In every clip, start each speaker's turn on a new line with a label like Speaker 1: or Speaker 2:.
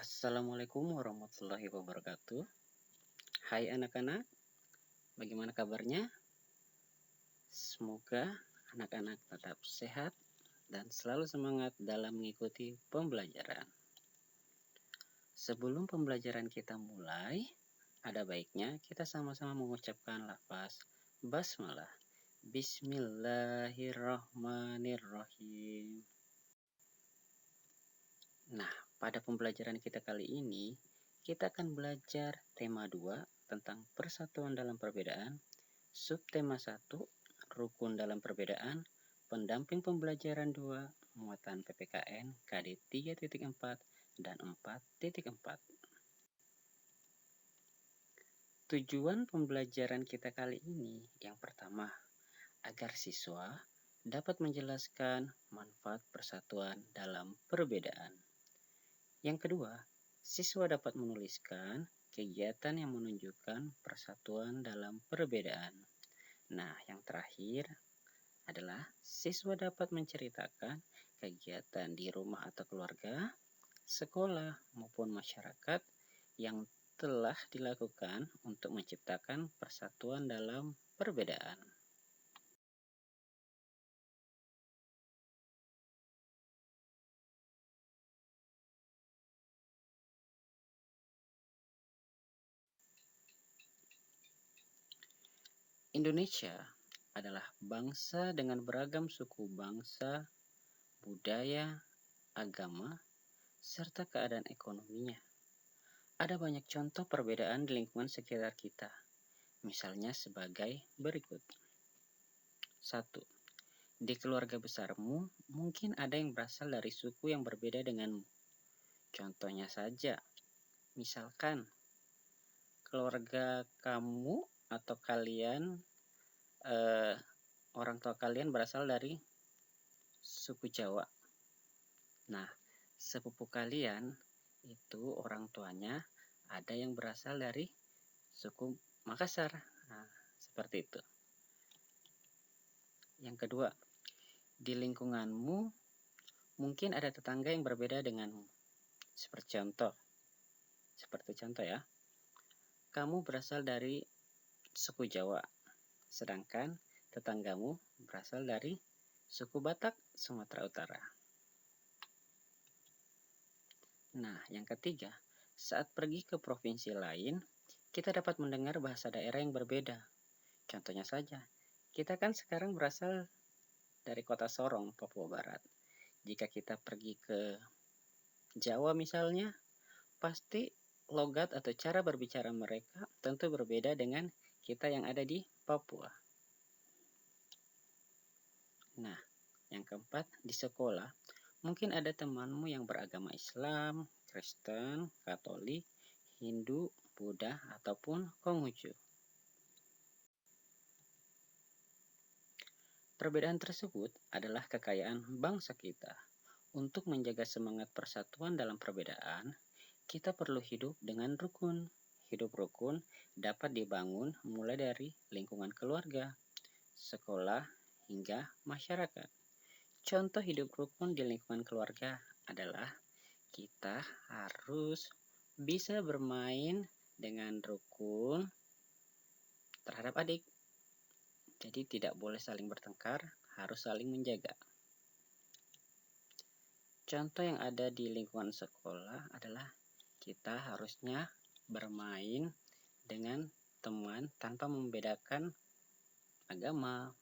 Speaker 1: Assalamualaikum warahmatullahi wabarakatuh. Hai anak-anak, bagaimana kabarnya? Semoga anak-anak tetap sehat dan selalu semangat dalam mengikuti pembelajaran. Sebelum pembelajaran kita mulai, ada baiknya kita sama-sama mengucapkan lafaz basmalah. Bismillahirrahmanirrahim. Nah, pada pembelajaran kita kali ini, kita akan belajar tema 2 tentang persatuan dalam perbedaan, subtema 1, rukun dalam perbedaan, pendamping pembelajaran 2, muatan PPKN KD 3.4 dan 4.4. Tujuan pembelajaran kita kali ini yang pertama, agar siswa dapat menjelaskan manfaat persatuan dalam perbedaan. Yang kedua, siswa dapat menuliskan kegiatan yang menunjukkan persatuan dalam perbedaan. Nah, yang terakhir adalah siswa dapat menceritakan kegiatan di rumah atau keluarga, sekolah, maupun masyarakat yang telah dilakukan untuk menciptakan persatuan dalam perbedaan. Indonesia adalah bangsa dengan beragam suku bangsa, budaya, agama, serta keadaan ekonominya. Ada banyak contoh perbedaan di lingkungan sekitar kita. Misalnya sebagai berikut. 1. Di keluarga besarmu, mungkin ada yang berasal dari suku yang berbeda denganmu. Contohnya saja, misalkan keluarga kamu atau kalian, orang tua kalian berasal dari suku Jawa. Nah, sepupu kalian itu orang tuanya ada yang berasal dari suku Makassar. Nah, seperti itu. Yang kedua, di lingkunganmu mungkin ada tetangga yang berbeda denganmu. Seperti contoh ya. Kamu berasal dari suku Jawa, sedangkan tetanggamu berasal dari suku Batak, Sumatera Utara. Nah, yang ketiga, saat pergi ke provinsi lain, kita dapat mendengar bahasa daerah yang berbeda. Contohnya saja, kita kan sekarang berasal dari kota Sorong, Papua Barat. Jika kita pergi ke Jawa misalnya, pasti logat atau cara berbicara mereka tentu berbeda dengan kita yang ada di Papua. Nah, yang keempat, di sekolah, mungkin ada temanmu yang beragama Islam, Kristen, Katolik, Hindu, Buddha, ataupun Konghucu. Perbedaan tersebut adalah kekayaan bangsa kita. Untuk menjaga semangat persatuan dalam perbedaan, kita perlu hidup dengan rukun. Hidup rukun dapat dibangun mulai dari lingkungan keluarga, sekolah, hingga masyarakat. Contoh hidup rukun di lingkungan keluarga adalah kita harus bisa bermain dengan rukun terhadap adik. Jadi tidak boleh saling bertengkar, harus saling menjaga. Contoh yang ada di lingkungan sekolah adalah kita harusnya bermain dengan teman tanpa membedakan agama,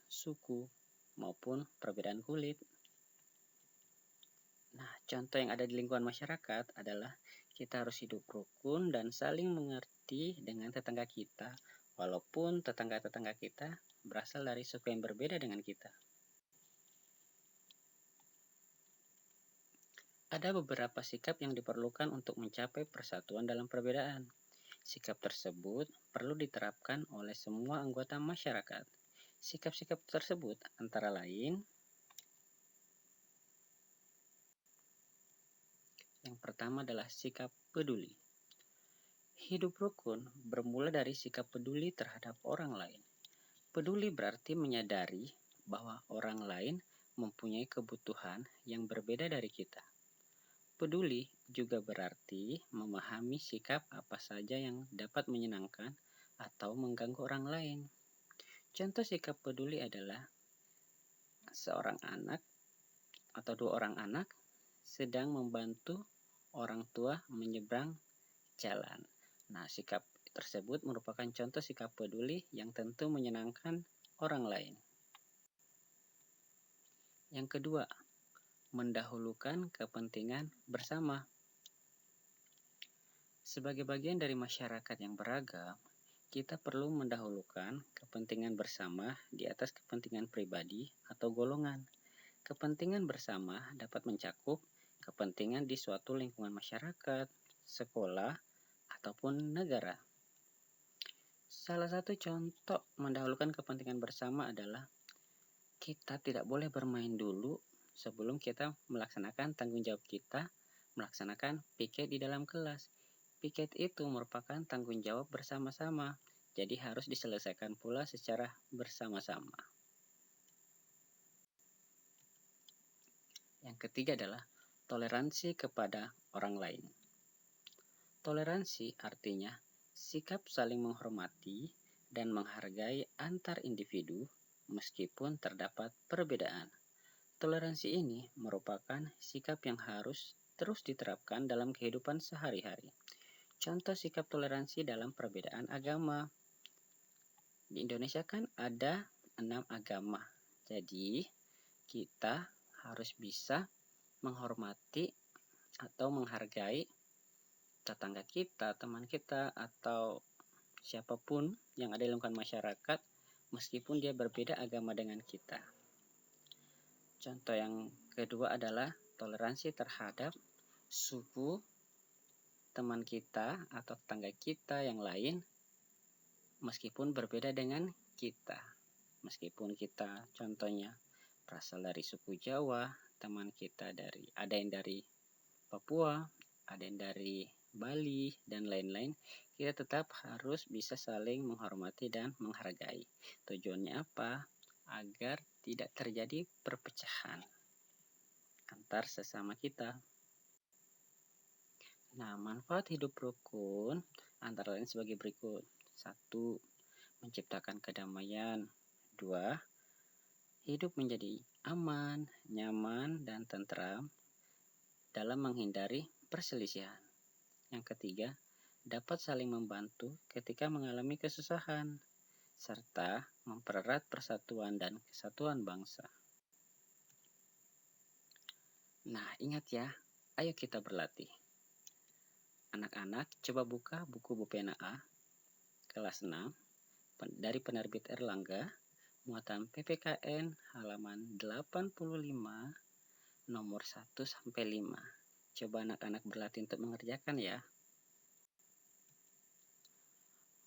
Speaker 1: suku, maupun perbedaan kulit. Nah, contoh yang ada di lingkungan masyarakat adalah kita harus hidup rukun dan saling mengerti dengan tetangga kita, walaupun tetangga-tetangga kita berasal dari suku yang berbeda dengan kita. Ada beberapa sikap yang diperlukan untuk mencapai persatuan dalam perbedaan. Sikap tersebut perlu diterapkan oleh semua anggota masyarakat. Sikap-sikap tersebut antara lain, yang pertama adalah sikap peduli. Hidup rukun bermula dari sikap peduli terhadap orang lain. Peduli berarti menyadari bahwa orang lain mempunyai kebutuhan yang berbeda dari kita. peduli juga berarti memahami sikap apa saja yang dapat menyenangkan atau mengganggu orang lain. Contoh sikap peduli adalah seorang anak atau dua orang anak sedang membantu orang tua menyeberang jalan. Nah, sikap tersebut merupakan contoh sikap peduli yang tentu menyenangkan orang lain. Yang kedua, mendahulukan kepentingan bersama. Sebagai bagian dari masyarakat yang beragam, kita perlu mendahulukan kepentingan bersama di atas kepentingan pribadi atau golongan. Kepentingan bersama dapat mencakup kepentingan di suatu lingkungan masyarakat, sekolah, ataupun negara. Salah satu contoh mendahulukan kepentingan bersama adalah kita tidak boleh bermain dulu sebelum kita melaksanakan tanggung jawab kita melaksanakan piket di dalam kelas. Piket itu merupakan tanggung jawab bersama-sama, jadi harus diselesaikan pula secara bersama-sama. Yang ketiga adalah toleransi kepada orang lain. Toleransi artinya sikap saling menghormati dan menghargai antar individu meskipun terdapat perbedaan. Toleransi ini merupakan sikap yang harus terus diterapkan dalam kehidupan sehari-hari. Contoh sikap toleransi dalam perbedaan agama. Di Indonesia kan ada 6 agama. Jadi, kita harus bisa menghormati atau menghargai tetangga kita, teman kita, atau siapapun yang ada di lingkungan masyarakat meskipun dia berbeda agama dengan kita. Contoh yang kedua adalah toleransi terhadap suku teman kita atau tetangga kita yang lain meskipun berbeda dengan kita. Meskipun kita contohnya berasal dari suku Jawa, teman kita ada yang dari Papua, ada yang dari Bali, dan lain-lain, kita tetap harus bisa saling menghormati dan menghargai. Tujuannya apa? Agar tidak terjadi perpecahan antar sesama kita. Nah, manfaat hidup rukun antara lain sebagai berikut. 1. Menciptakan kedamaian. 2. Hidup menjadi aman, nyaman, dan tentram dalam menghindari perselisihan. Yang ketiga, dapat saling membantu ketika mengalami kesusahan, serta mempererat persatuan dan kesatuan bangsa. Nah, ingat ya, ayo kita berlatih. Anak-anak, coba buka buku Bupena A, kelas 6, dari penerbit Erlangga, muatan PPKN halaman 85, nomor 1-5. Coba anak-anak berlatih untuk mengerjakan ya.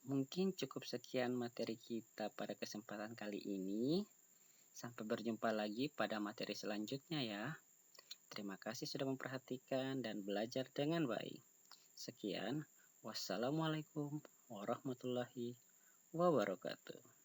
Speaker 1: Mungkin cukup sekian materi kita pada kesempatan kali ini. Sampai berjumpa lagi pada materi selanjutnya ya. Terima kasih sudah memperhatikan dan belajar dengan baik. Sekian, wassalamualaikum warahmatullahi wabarakatuh.